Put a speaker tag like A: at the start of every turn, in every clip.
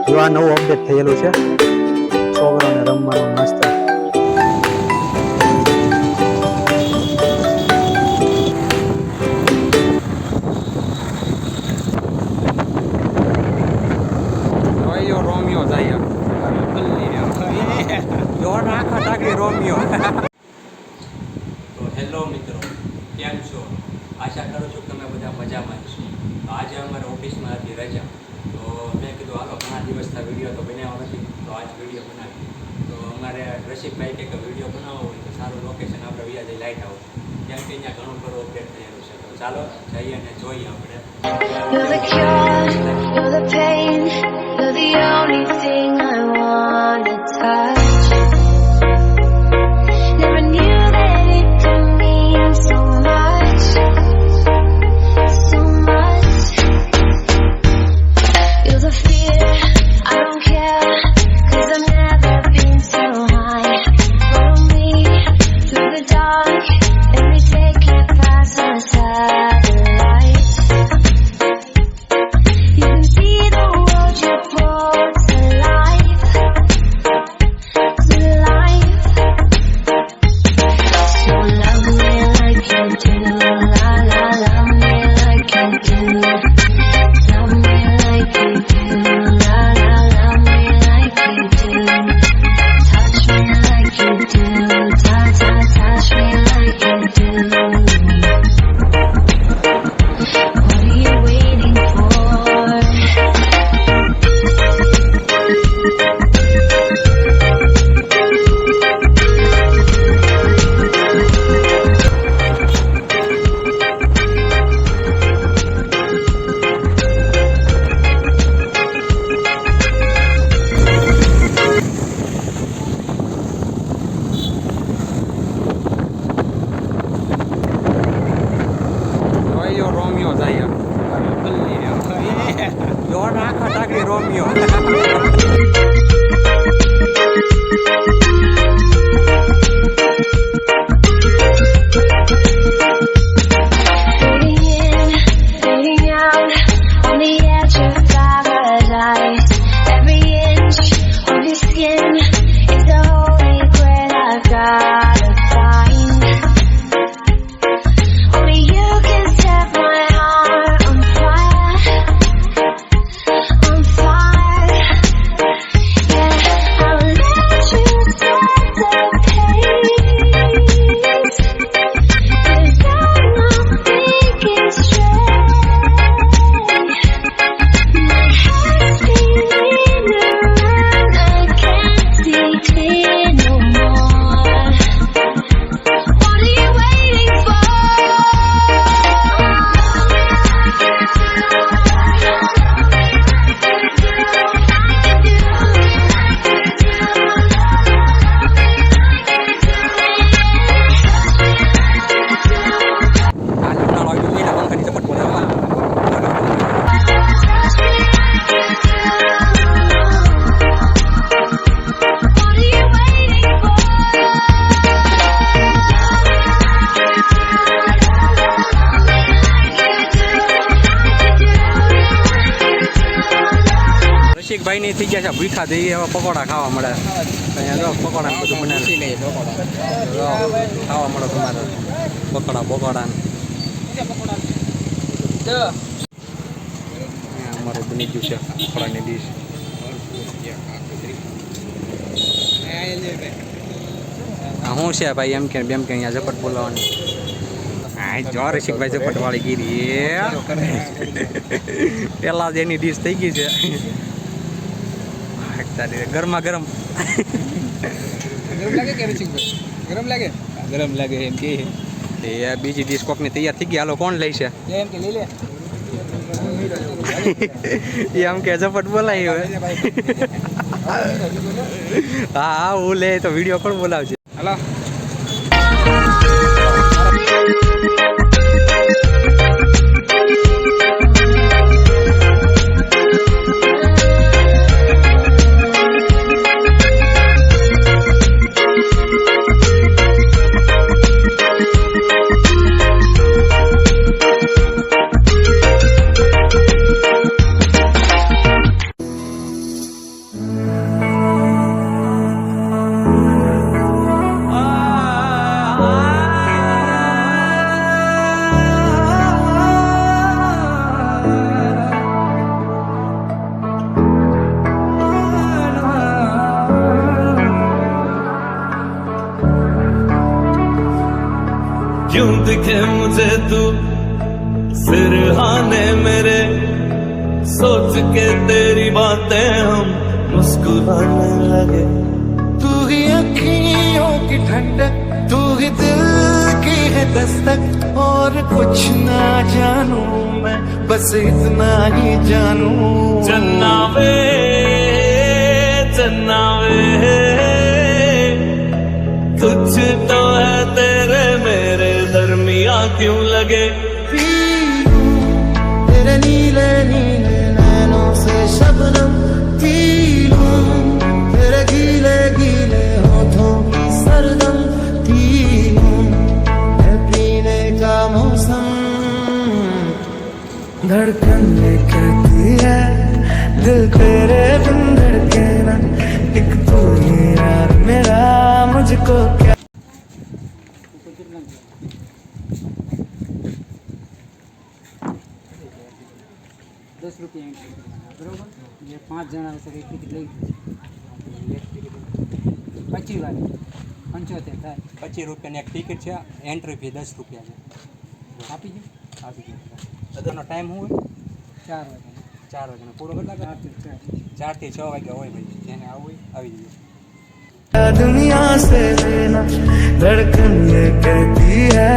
A: જો આ નવું અપડેટ થયેલું છે છોકરાઓને રમવાનું મસ્ત. રોમિયો જાય આખા ટાકડી રોમિયો.
B: તો હેલો મિત્રો, કેમ છો? આશા કરું છું કે તમે બધા મજામાં છો. તો આજે અમારે ઓફિસમાં હતી રજા, તો મેં કીધું હાલો ઘણા દિવસના વિડીયો તો બનાવવા નથી, તો આજ વિડીયો બનાવી. તો અમારે રસિકભાઈ કે વિડીયો બનાવવો હોય તો સારું લોકેશન આપણે વિયાજી લાઈટ હાઉસ, કેમ કે અહીંયા ઘણું ખરું અપડેટ થયેલું છે. તો ચાલો જઈએ અને જોઈએ આપણે.
C: You're the cure, you're the pain, you're the only thing I wanna touch. Never knew that it could mean so much, so much. You're the fear, I don't care, 'cause I've never been so high. Follow me through the dark, let me take you past the satellite. You can see the world you brought to life, to life. So love me like you do, la la, love me like you do. Love me like you do, la la, love me like you do. Touch me like you do, ta ta, touch me like you do. What are you waiting for?
B: Romeo જાય આખા ટાકડી Romeo.
C: Fading in, fading out, on the edge of paradise. Every inch of your skin is the holy grail I've gotta find. Only you can set my heart on fire, on fire. Yeah, I'll let you set the pace. Without my thinking straight, my head's spinning around, I can't see clear no more. What are you waiting for?
B: આજે ઉનાળો આવ્યો છે, એના પંખાની ઝપટ બોલાવવા.
C: What are you waiting for?
B: Rasikbhai ની થઈ ગયા છે ભૂખા, દઈએ હવે પકોડા ખાવા મળે. અહીંયા જો પકોડા બધું બનાવી ખાવા મળે તમારે પકોડા બકોડા. અમારું બની ગયું છે પકોડાની ડીશ. શું છે ભાઈ એમ કે બેમ કે અહીંયા ઝપટ બોલાવાની. હા જો રસિકભાઈ ઝપટ વાળી ગીરી પેલા જ એની ડીશ થઈ ગઈ છે. ગરમા ગરમ
D: ગરમ લાગે કે રસિકભાઈ? ગરમ લાગે? ગરમ લાગે એમ કે
B: એ બીજી ડીશ કોકની તૈયાર થઈ ગઈ. હાલો કોણ લઈ છે?
D: એમ કે લઈ લે.
B: એ આમ કે ઝપટ બોલાવી હવે. હા હું લે તો વિડીયો કોણ બોલાવશે?
D: હાલો
E: दिखे मुझे तू सिरहाने मेरे, सोच के तेरी बातें हम मुस्कुराने लगे। तू ही अखियों की ठंडक, तू ही दिल की है दस्तक, और कुछ ना जानू मैं, बस इतना ही जानू। चन्ना वे कुछ तो है तेरे मेरे दरमिया क्यों लगे। तेरे नीले नीले नैनों से शबनम पी लूं, तेरे गीले गीले होठों की सरदम पी लूं, है पीने का मौसम। धड़कन ये कहती है दिल तेरे बिन धड़के ना, एक तू ही यार मेरा, मुझको क्या।
D: ₹10 એન્ટ્રી બરોબર, એ 5 જણા હશે એક ટિકિટ લઈ 25 વાળી 75 થાય।
B: ₹25 એક ટિકિટ છે, એન્ટ્રી ફી ₹10 છે।
D: આપી દે,
B: આપી દીધું। અદરનો ટાઈમ શું હોય?
D: 4 વાગે,
B: 4 વાગ્યાનો પૂરો કેટલા 4 થી 6 વાગ્યા હોય ભાઈ, જેને આવવું હોય આવી જઈએ।
E: दुनिया से लेना धड़कन ये कहती है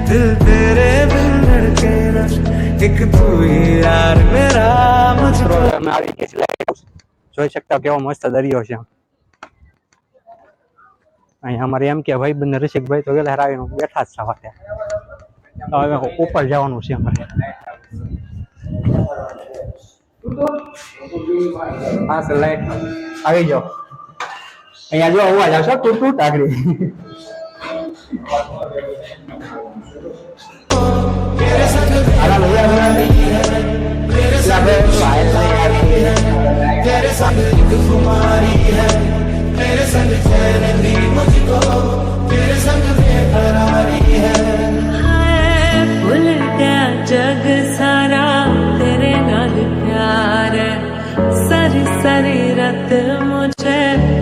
E: दिल तेरे बिन धड़के ना, एक तू ही यार मेरा, मुझको।
B: અમે આવી ગયા છીએ લાઈટ હાઉસ, જોઈ શકતા કેવો મસ્ત દરિયો છે। અહીંયા અમારે એમ કે ભાઈ બંને રસિકભાઈ તો વેલા આવીને બેઠા જ છે, હવે ઉપર જવાનું છે અમારે। હા સર લાઈટ આવી જાઓ, અહીંયા જો અવાજ આવશે તૂટ તૂટ આગળ।
E: तेरे संग एक खुमारी है, तेरे संग चैन भी मुझको, तेरे संग बेकरारी है।
C: भूल गया जग सारा तेरे नाल प्यार है, सारी सारी रात मुझे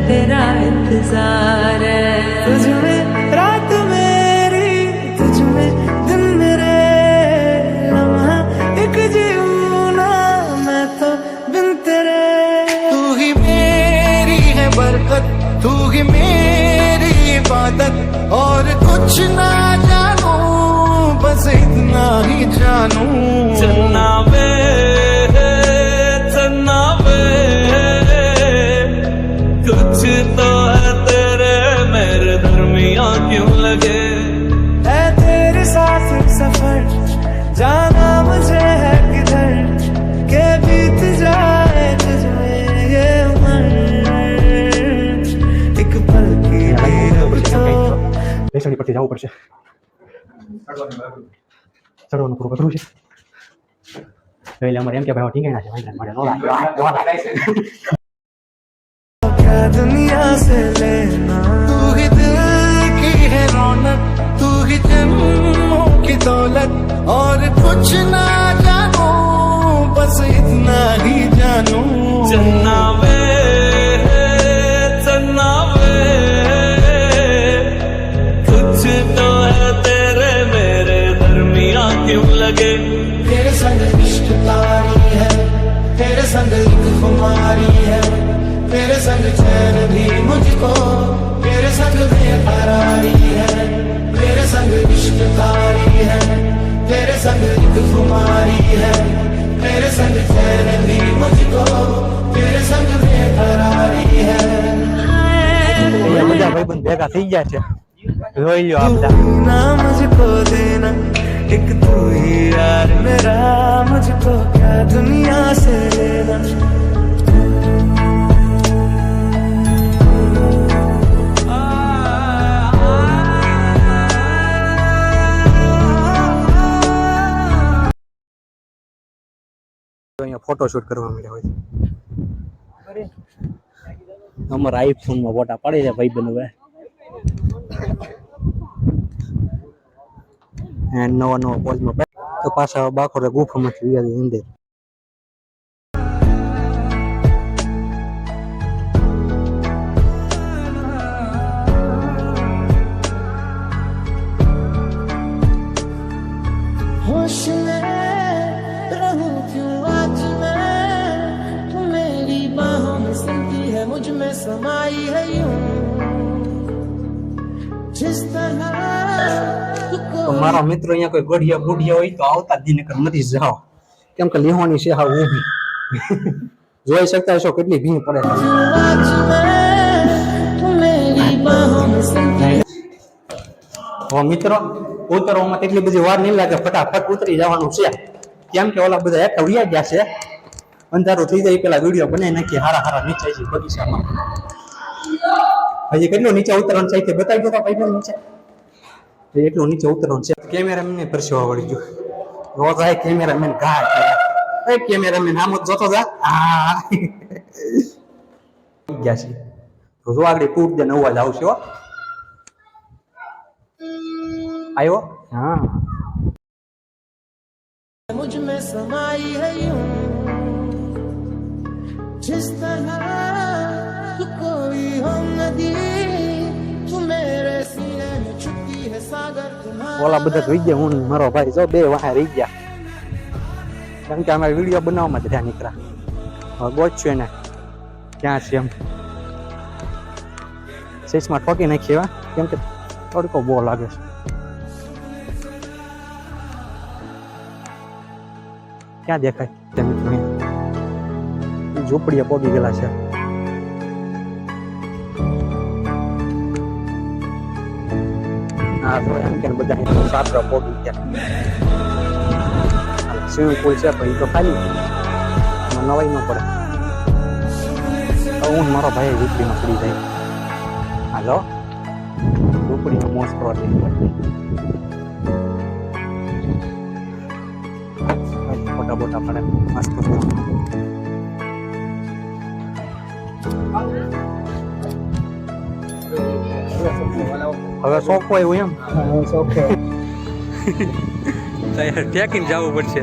C: तेरा इंतजार है।
E: तुझ में रात मेरी, तुझ में दिन मेरे, लम्हा एक जीऊं ना मैं तो बिन तेरे। तू ही मेरी है बरकत, तू ही मेरी इबादत, और कुछ ना जानू बस इतना ही जानू। चन्ना वे कुछ तो है तेरे मेरे दरमिया क्यों लगे। है तेरे साथ सफर, जाना मुझे है किधर, के बीत जाए तुझमें ये उम्र, एक पल की अब तो।
B: બેસણી પરથી જવું પડશે, ચડવાનું પૂરું કરવું છે એટલે અમારે એમ કે ભાઈ ઠીંગાણા છે ભાઈ મારે નો લાગે।
E: क्या दुनिया से लेना, तू ही दिल की है रौनक, तू ही जन्मों की दौलत, और कुछ ना जानू बस इतना ही जानू। चन्ना वे कुछ तो है तेरे मेरे दरमिया क्यों लगे। तेरे संग इश्क तारी है, तेरे संग एक खुमारी है, तेरे संग चैन भी मुझको, तेरे संग बेकरारी है। तेरे संग इश्क तारी है, तेरे संग एक खुमारी है, तेरे संग चैन भी मुझको, तेरे संग बेकरारी है।
B: બધા ભાઈબંધ ભેગા થઈ ગયા છે, જોઈ લ્યો આપડા।
E: ना मुझको देना, एक तू ही यार मेरा, मुझको क्या दुनिया से लेना।
B: અહીંયા ફોટોશૂટ કરવા માંડ્યા હોય છે, અમારા આઈફોનમાં ફોટા પાડી છે ભાઈબંધ હવે। નવા નવા પોઝમાં તો પાછા બાખોરે ગુફામાંથી વ્યાજી અંદર।
A: તો મારા મિત્રો અહીંયા કોઈ ગઢિયા બુઢિયા હોય તો આવતા જ નકર નથી જાવ, કેમ કે લીહોની છે હા ઊભી જોઈ શકતા છો કેટલી ભીડ પડે છે. હવે મિત્રો ઉતરવામાં તેટલી બધી વાર નહીં લાગે, ફટાફટ ઉતરી જવાનું છે, કેમ કે ઓલા બધા એક ઉડ્યા ગયા છે. અંધારું થઈ જાય પેલા વિડીયો બનાવી નાખીએ હારા હારા નીચે છે બગીચામાં. હજી કેટલું નીચે ઉતરવાનું છે તે બતાવી દો ભાઈ નીચે એટલું નીચે ઉતરવાનું છે. કેમેરામેન પરસેવા વળી ગયો, રોજ આય કેમેરામેન ઘાય એ કેમેરામેન આમ જ જોતો જા આ ગયા છે તો જો આગળ ટૂટ દે અવાજ આવશે હો. આવ્યો હા
E: मुझ में समाई है यूं जिस तरह तू कोई हो नदी तू मेरे सीने में छुपी है सागर तुम्हारा.
A: ઓલા બધા જોઈ ગયા, હું મારો ભાઈ જો બે વાહે રહી ગયા, કેમ કે અમારે વિડીયો બનાવવામાં જ રહ્યા નીકળ્યા. હવે ગોચ્યું એને ક્યાં છે એમ શેષમાં ઠોકી નાખીએ એવા, કેમ કે તડકો બહુ લાગે છે. ક્યાં દેખાય તે મિત્રો ઝૂંપડીએ પોગી ગયેલા છે. હા તો એમ કે બધા સાતરા પોગી ગયા. સ્વિમિંગ પુલ છે પણ એ તો ખાલી નવાઈ ન પડે. હું મારો ભાઈ ઝૂંપડીમાં પડી જાય. હાલો ઝૂંપડીનો મોજ કરો છે. ફોટા બોટા પડે મસ્ત. હવે શોખ હોય એવું એમ
D: શોખ
A: ફેંકીને જવું પડશે.